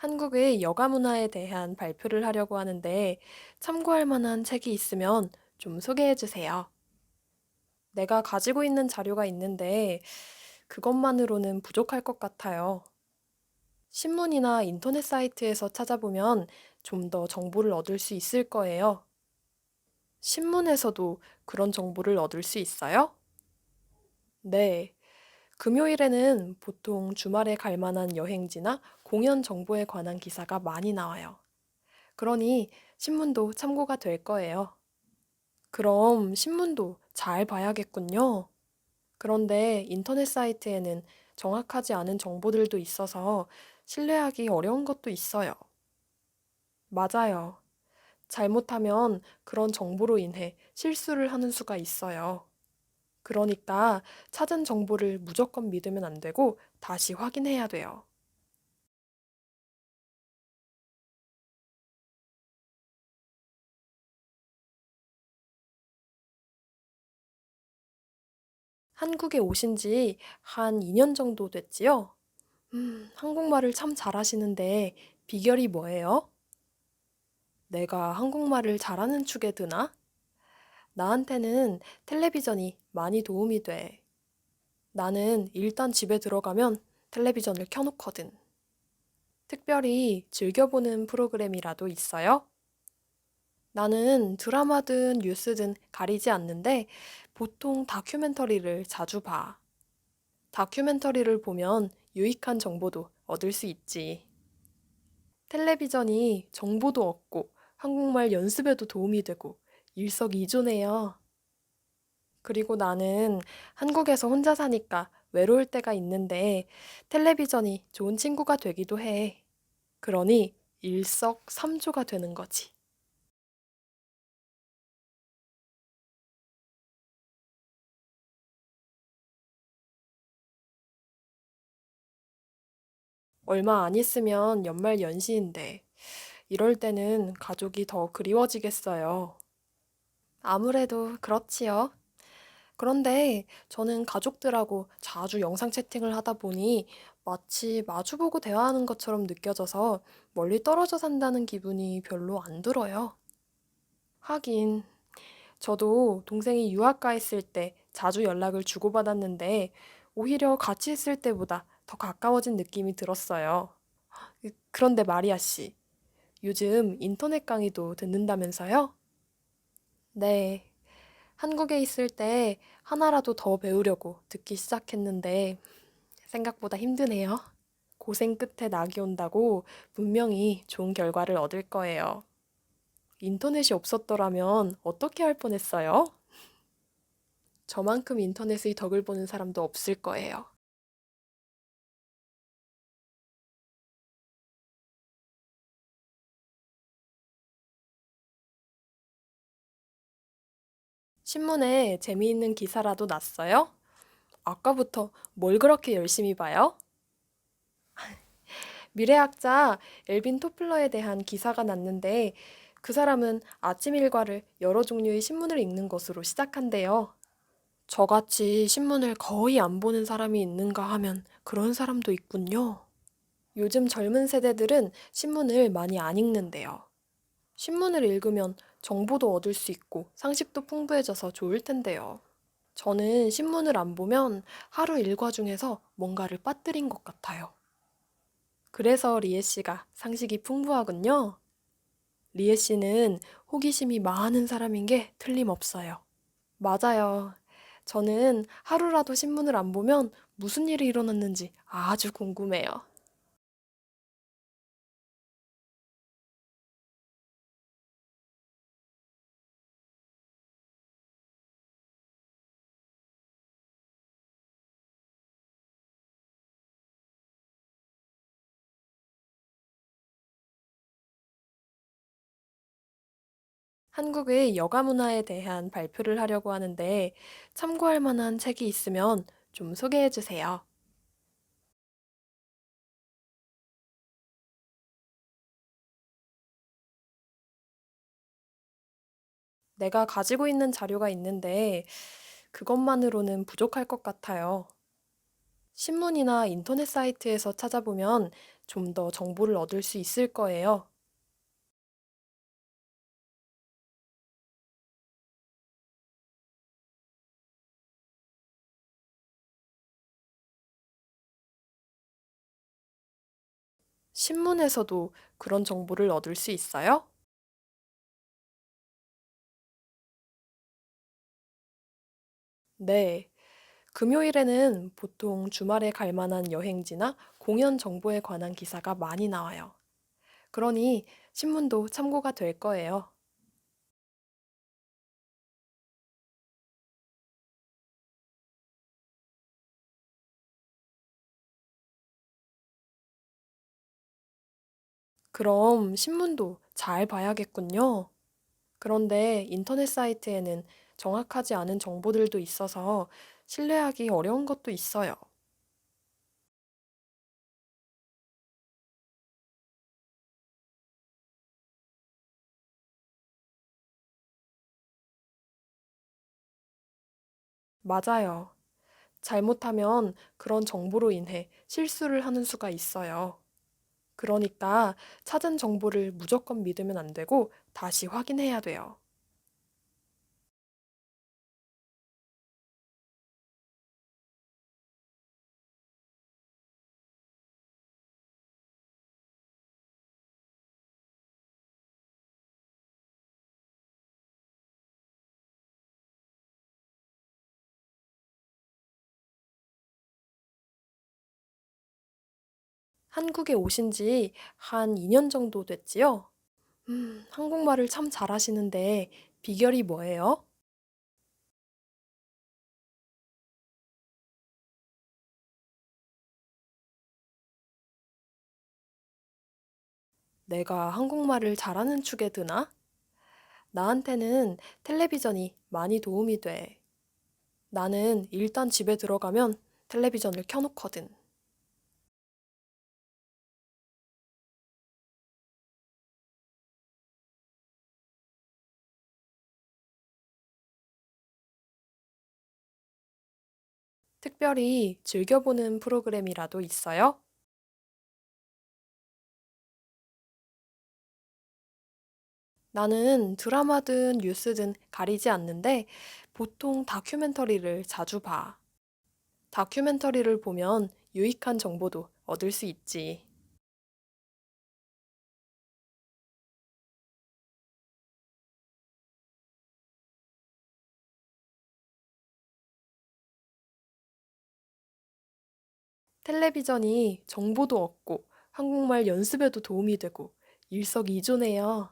한국의 여가 문화에 대한 발표를 하려고 하는데 참고할 만한 책이 있으면 좀 소개해 주세요. 내가 가지고 있는 자료가 있는데 그것만으로는 부족할 것 같아요. 신문이나 인터넷 사이트에서 찾아보면 좀 더 정보를 얻을 수 있을 거예요. 신문에서도 그런 정보를 얻을 수 있어요? 네. 금요일에는 보통 주말에 갈 만한 여행지나 공연 정보에 관한 기사가 많이 나와요. 그러니 신문도 참고가 될 거예요. 그럼 신문도 잘 봐야겠군요. 그런데 인터넷 사이트에는 정확하지 않은 정보들도 있어서 신뢰하기 어려운 것도 있어요. 맞아요. 잘못하면 그런 정보로 인해 실수를 하는 수가 있어요. 그러니까 찾은 정보를 무조건 믿으면 안 되고 다시 확인해야 돼요. 한국에 오신 지 한 2년 정도 됐지요? 한국말을 참 잘하시는데 비결이 뭐예요? 내가 한국말을 잘하는 축에 드나? 나한테는 텔레비전이 많이 도움이 돼. 나는 일단 집에 들어가면 텔레비전을 켜놓거든. 특별히 즐겨보는 프로그램이라도 있어요? 나는 드라마든 뉴스든 가리지 않는데 보통 다큐멘터리를 자주 봐. 다큐멘터리를 보면 유익한 정보도 얻을 수 있지. 텔레비전이 정보도 얻고 한국말 연습에도 도움이 되고 일석이조네요. 그리고 나는 한국에서 혼자 사니까 외로울 때가 있는데 텔레비전이 좋은 친구가 되기도 해. 그러니 일석삼조가 되는 거지. 얼마 안 있으면 연말 연시인데 이럴 때는 가족이 더 그리워지겠어요. 아무래도 그렇지요. 그런데 저는 가족들하고 자주 영상 채팅을 하다 보니 마치 마주보고 대화하는 것처럼 느껴져서 멀리 떨어져 산다는 기분이 별로 안 들어요. 하긴, 저도 동생이 유학 가 있을 때 자주 연락을 주고받았는데 오히려 같이 있을 때보다 더 가까워진 느낌이 들었어요. 그런데 마리아 씨, 요즘 인터넷 강의도 듣는다면서요? 네. 한국에 있을 때 하나라도 더 배우려고 듣기 시작했는데 생각보다 힘드네요. 고생 끝에 낙이 온다고 분명히 좋은 결과를 얻을 거예요. 인터넷이 없었더라면 어떻게 할 뻔했어요? 저만큼 인터넷의 덕을 보는 사람도 없을 거예요. 신문에 재미있는 기사라도 났어요? 아까부터 뭘 그렇게 열심히 봐요? 미래학자 엘빈 토플러에 대한 기사가 났는데 그 사람은 아침 일과를 여러 종류의 신문을 읽는 것으로 시작한대요. 저같이 신문을 거의 안 보는 사람이 있는가 하면 그런 사람도 있군요. 요즘 젊은 세대들은 신문을 많이 안 읽는데요. 신문을 읽으면 정보도 얻을 수 있고 상식도 풍부해져서 좋을 텐데요. 저는 신문을 안 보면 하루 일과 중에서 뭔가를 빠뜨린 것 같아요. 그래서 리에 씨가 상식이 풍부하군요. 리에 씨는 호기심이 많은 사람인 게 틀림없어요. 맞아요. 저는 하루라도 신문을 안 보면 무슨 일이 일어났는지 아주 궁금해요. 한국의 여가 문화에 대한 발표를 하려고 하는데 참고할 만한 책이 있으면 좀 소개해 주세요. 내가 가지고 있는 자료가 있는데 그것만으로는 부족할 것 같아요. 신문이나 인터넷 사이트에서 찾아보면 좀 더 정보를 얻을 수 있을 거예요. 신문에서도 그런 정보를 얻을 수 있어요? 네. 금요일에는 보통 주말에 갈 만한 여행지나 공연 정보에 관한 기사가 많이 나와요. 그러니 신문도 참고가 될 거예요. 그럼 신문도 잘 봐야겠군요. 그런데 인터넷 사이트에는 정확하지 않은 정보들도 있어서 신뢰하기 어려운 것도 있어요. 맞아요. 잘못하면 그런 정보로 인해 실수를 하는 수가 있어요. 그러니까 찾은 정보를 무조건 믿으면 안 되고 다시 확인해야 돼요. 한국에 오신 지 한 2년 정도 됐지요? 한국말을 참 잘하시는데 비결이 뭐예요? 내가 한국말을 잘하는 축에 드나? 나한테는 텔레비전이 많이 도움이 돼. 나는 일단 집에 들어가면 텔레비전을 켜놓거든. 특별히 즐겨보는 프로그램이라도 있어요? 나는 드라마든 뉴스든 가리지 않는데 보통 다큐멘터리를 자주 봐. 다큐멘터리를 보면 유익한 정보도 얻을 수 있지. 텔레비전이 정보도 얻고 한국말 연습에도 도움이 되고 일석이조네요.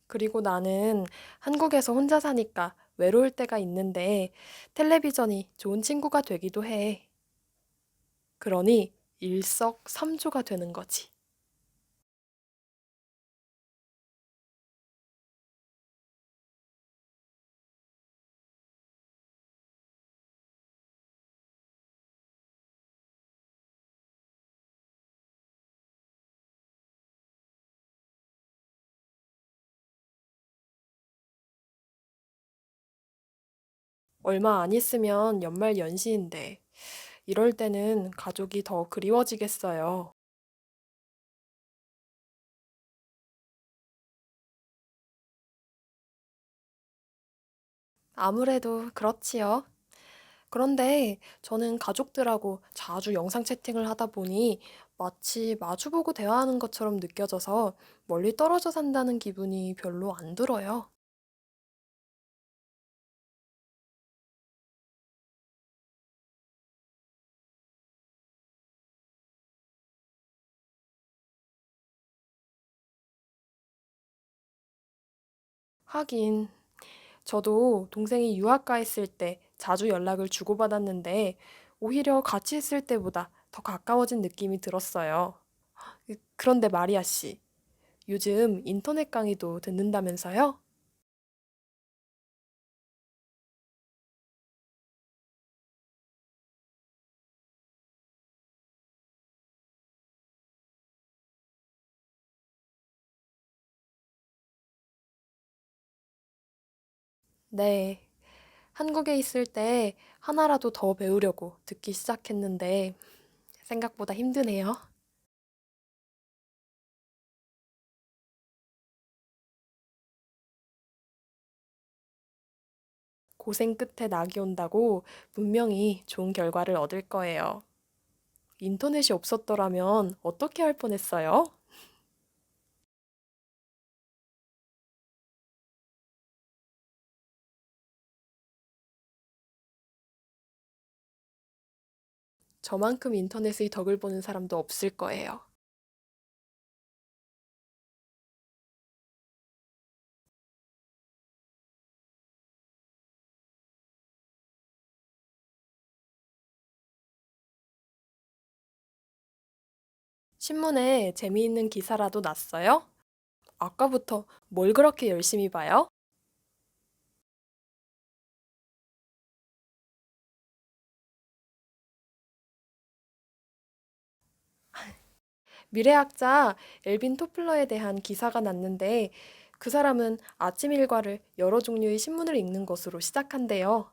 그리고 나는 한국에서 혼자 사니까 외로울 때가 있는데 텔레비전이 좋은 친구가 되기도 해. 그러니 일석삼조가 되는 거지. 얼마 안 있으면 연말 연시인데 이럴 때는 가족이 더 그리워지겠어요. 아무래도 그렇지요. 그런데 저는 가족들하고 자주 영상 채팅을 하다 보니 마치 마주보고 대화하는 것처럼 느껴져서 멀리 떨어져 산다는 기분이 별로 안 들어요. 하긴, 저도 동생이 유학 가 있을 때 자주 연락을 주고받았는데 오히려 같이 있을 때보다 더 가까워진 느낌이 들었어요. 그런데 마리아 씨, 요즘 인터넷 강의도 듣는다면서요? 네. 한국에 있을 때 하나라도 더 배우려고 듣기 시작했는데 생각보다 힘드네요. 고생 끝에 낙이 온다고 분명히 좋은 결과를 얻을 거예요. 인터넷이 없었더라면 어떻게 할 뻔했어요? 저만큼 인터넷의 덕을 보는 사람도 없을 거예요. 신문에 재미있는 기사라도 났어요? 아까부터 뭘 그렇게 열심히 봐요? 미래학자 엘빈 토플러에 대한 기사가 났는데 그 사람은 아침 일과를 여러 종류의 신문을 읽는 것으로 시작한대요.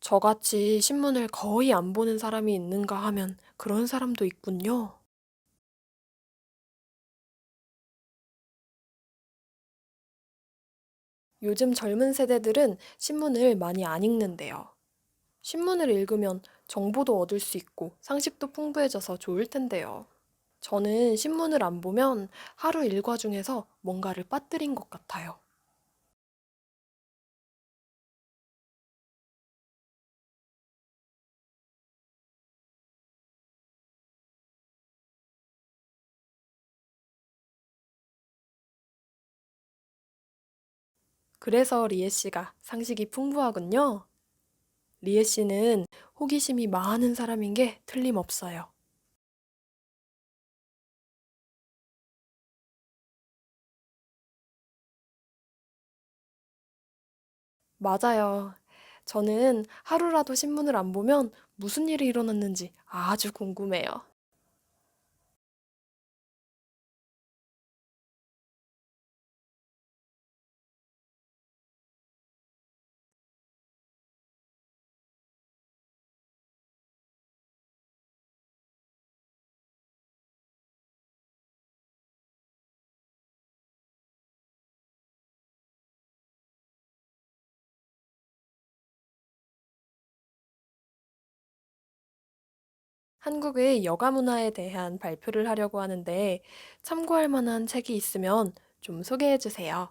저같이 신문을 거의 안 보는 사람이 있는가 하면 그런 사람도 있군요. 요즘 젊은 세대들은 신문을 많이 안 읽는데요. 신문을 읽으면 정보도 얻을 수 있고 상식도 풍부해져서 좋을 텐데요. 저는 신문을 안 보면 하루 일과 중에서 뭔가를 빠뜨린 것 같아요. 그래서 리에 씨가 상식이 풍부하군요. 리에 씨는 호기심이 많은 사람인 게 틀림없어요. 맞아요. 저는 하루라도 신문을 안 보면 무슨 일이 일어났는지 아주 궁금해요. 한국의 여가 문화에 대한 발표를 하려고 하는데 참고할 만한 책이 있으면 좀 소개해 주세요.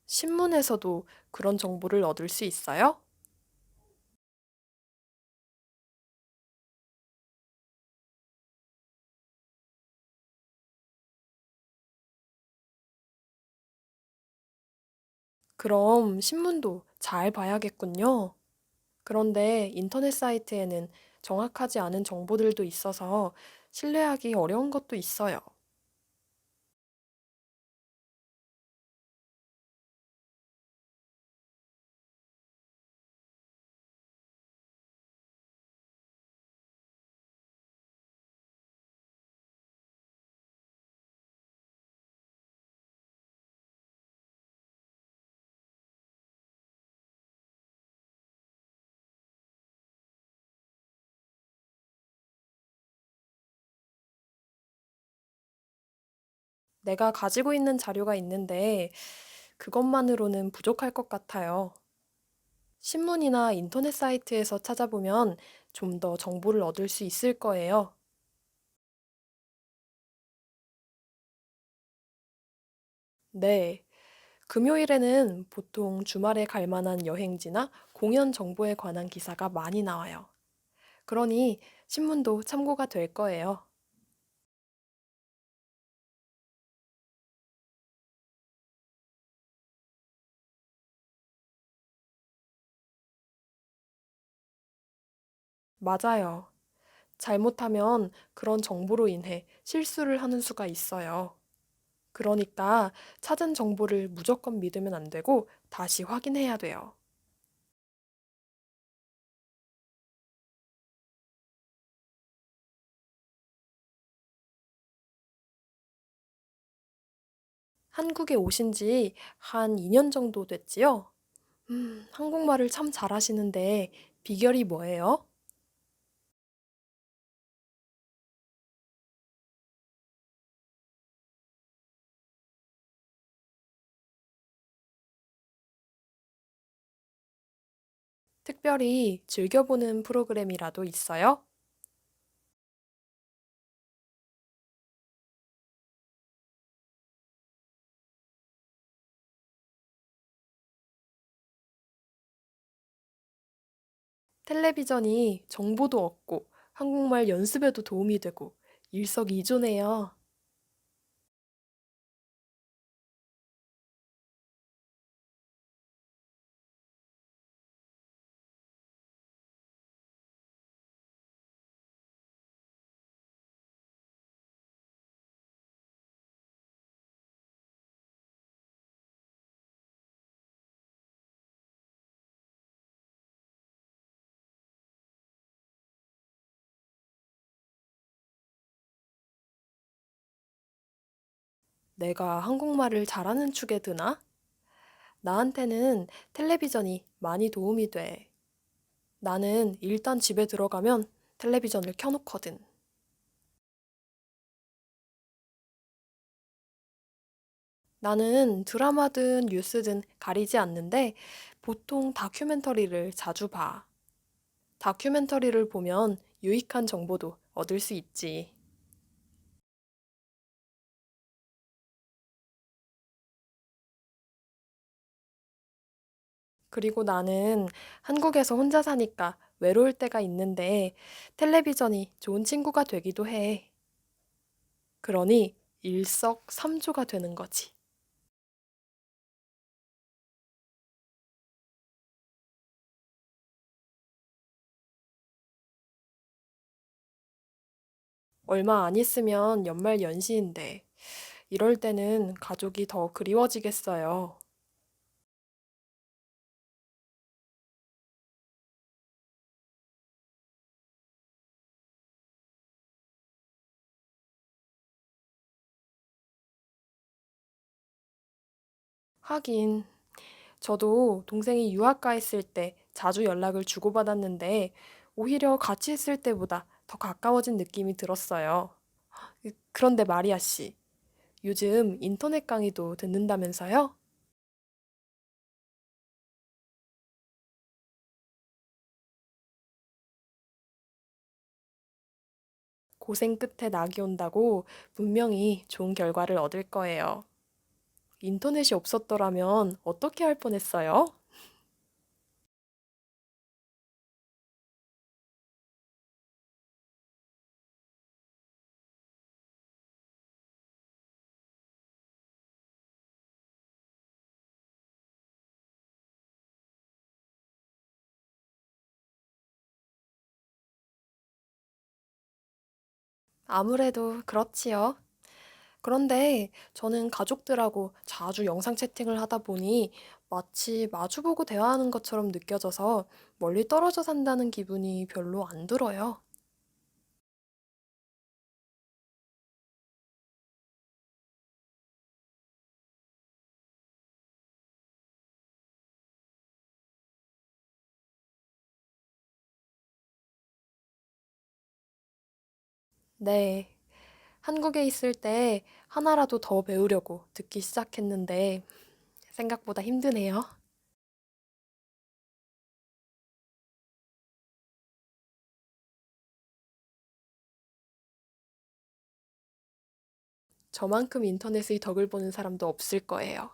신문에서도 그런 정보를 얻을 수 있어요? 그럼 신문도 잘 봐야겠군요. 그런데 인터넷 사이트에는 정확하지 않은 정보들도 있어서 신뢰하기 어려운 것도 있어요. 내가 가지고 있는 자료가 있는데 그것만으로는 부족할 것 같아요. 신문이나 인터넷 사이트에서 찾아보면 좀 더 정보를 얻을 수 있을 거예요. 네. 금요일에는 보통 주말에 갈 만한 여행지나 공연 정보에 관한 기사가 많이 나와요. 그러니 신문도 참고가 될 거예요. 맞아요. 잘못하면 그런 정보로 인해 실수를 하는 수가 있어요. 그러니까 찾은 정보를 무조건 믿으면 안 되고 다시 확인해야 돼요. 한국에 오신 지 한 2년 정도 됐지요? 한국말을 참 잘하시는데 비결이 뭐예요? 특별히 즐겨보는 프로그램이라도 있어요? 텔레비전이 정보도 얻고 한국말 연습에도 도움이 되고 일석이조네요. 내가 한국말을 잘하는 축에 드나? 나한테는 텔레비전이 많이 도움이 돼. 나는 일단 집에 들어가면 텔레비전을 켜놓거든. 나는 드라마든 뉴스든 가리지 않는데 보통 다큐멘터리를 자주 봐. 다큐멘터리를 보면 유익한 정보도 얻을 수 있지. 그리고 나는 한국에서 혼자 사니까 외로울 때가 있는데 텔레비전이 좋은 친구가 되기도 해. 그러니 일석삼조가 되는 거지. 얼마 안 있으면 연말 연시인데 이럴 때는 가족이 더 그리워지겠어요. 하긴, 저도 동생이 유학 가 있을 때 자주 연락을 주고받았는데 오히려 같이 있을 때보다 더 가까워진 느낌이 들었어요. 그런데 마리아 씨, 요즘 인터넷 강의도 듣는다면서요? 고생 끝에 낙이 온다고 분명히 좋은 결과를 얻을 거예요. 인터넷이 없었더라면 어떻게 할 뻔했어요? 아무래도 그렇지요. 그런데 저는 가족들하고 자주 영상 채팅을 하다 보니 마치 마주보고 대화하는 것처럼 느껴져서 멀리 떨어져 산다는 기분이 별로 안 들어요. 네. 한국에 있을 때 하나라도 더 배우려고 듣기 시작했는데 생각보다 힘드네요. 저만큼 인터넷의 덕을 보는 사람도 없을 거예요.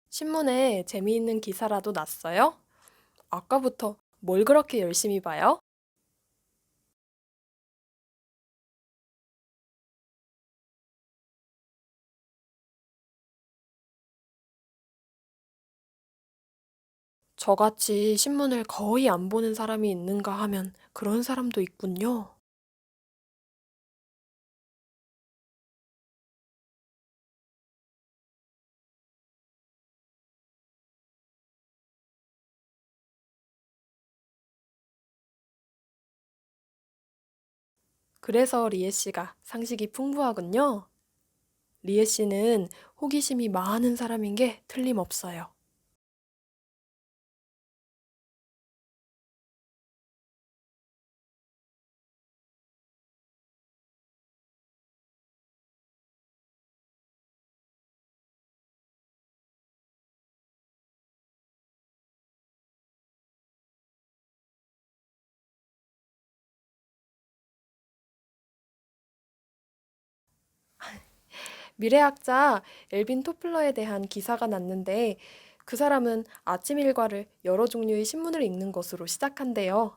신문에 재미있는 기사라도 났어요? 아까부터 뭘 그렇게 열심히 봐요? 저같이 신문을 거의 안 보는 사람이 있는가 하면 그런 사람도 있군요. 그래서 리에 씨가 상식이 풍부하군요. 리에 씨는 호기심이 많은 사람인 게 틀림없어요. 미래학자 엘빈 토플러에 대한 기사가 났는데 그 사람은 아침 일과를 여러 종류의 신문을 읽는 것으로 시작한대요.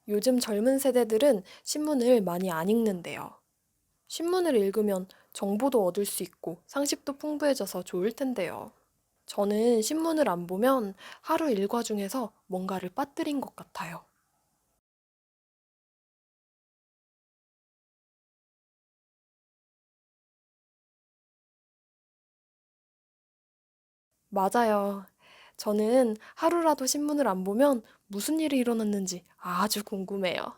요즘 젊은 세대들은 신문을 많이 안 읽는데요. 신문을 읽으면 정보도 얻을 수 있고 상식도 풍부해져서 좋을 텐데요. 저는 신문을 안 보면 하루 일과 중에서 뭔가를 빠뜨린 것 같아요. 맞아요. 저는 하루라도 신문을 안 보면 무슨 일이 일어났는지 아주 궁금해요.